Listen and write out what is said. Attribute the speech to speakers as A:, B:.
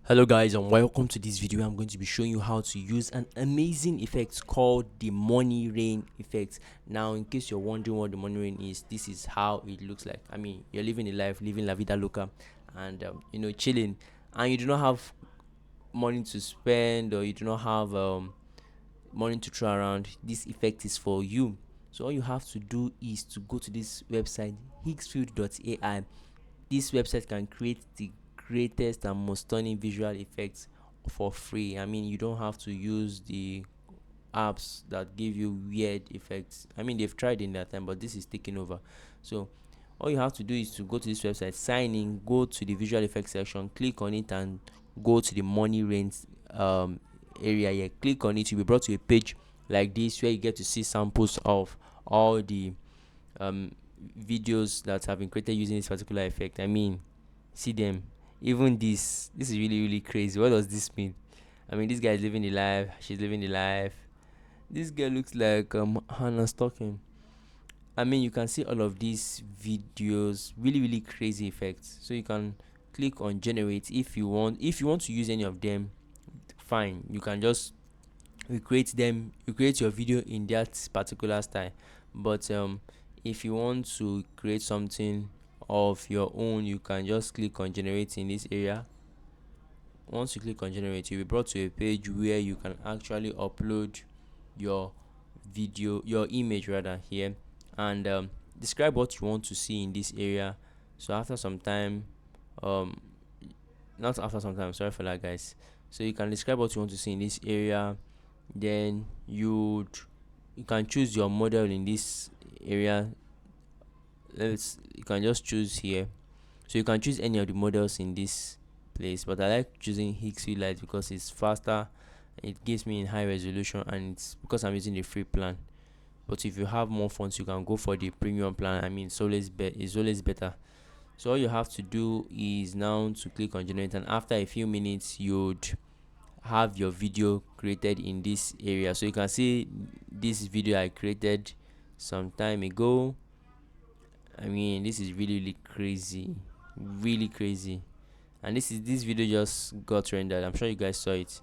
A: Hello guys and welcome to this video. I'm going to be showing you how to use an amazing effect called the money rain effect. Now, in case you're wondering what the money rain is, this is how it looks like. I mean, you're living a life, living la vida loca, and chilling, and you do not have money to spend, or you do not have money to throw around. This effect is for you. So all you have to do is to go to this website, higgsfield.ai. This website can create the greatest and most stunning visual effects for free. I mean, you don't have to use the apps that give you weird effects. I mean, they've tried in that time, but this is taking over. So all you have to do is to go to this website, sign in, go to the visual effects section, click on it, and go to the money range area here. Click on it, you'll be brought to a page like this where you get to see samples of all the um videos that have been created using this particular effect. I mean, see them. Even this is really crazy. What does this mean? I mean, this guy is living the life, she's living the life. This girl looks like Hannah Stocking. I mean, you can see all of these videos, really crazy effects. So you can click on generate if you want. If you want to use any of them, fine. You can just recreate them. You create your video in that particular style. But if you want to create something of your own, you can just click on generate in this area. Once you click on generate, you'll be brought to a page where you can actually upload your video, your image rather, here, and describe what you want to see in this area. So after some time, um not after some time, sorry for that, guys. So you can describe what you want to see in this area. Then you can choose your model in this area. You can just choose here. So you can choose any of the models in this place, but I like choosing Higgsfield light because it's faster, it gives me in high resolution, and it's because I'm using the free plan. But if you have more funds, you can go for the premium plan. I mean, it's always better. So all you have to do is now to click on generate, and after a few minutes you'd have your video created in this area. So you can see this video I created some time ago. I mean, this is really crazy, really crazy. And this video just got rendered. I'm sure you guys saw it.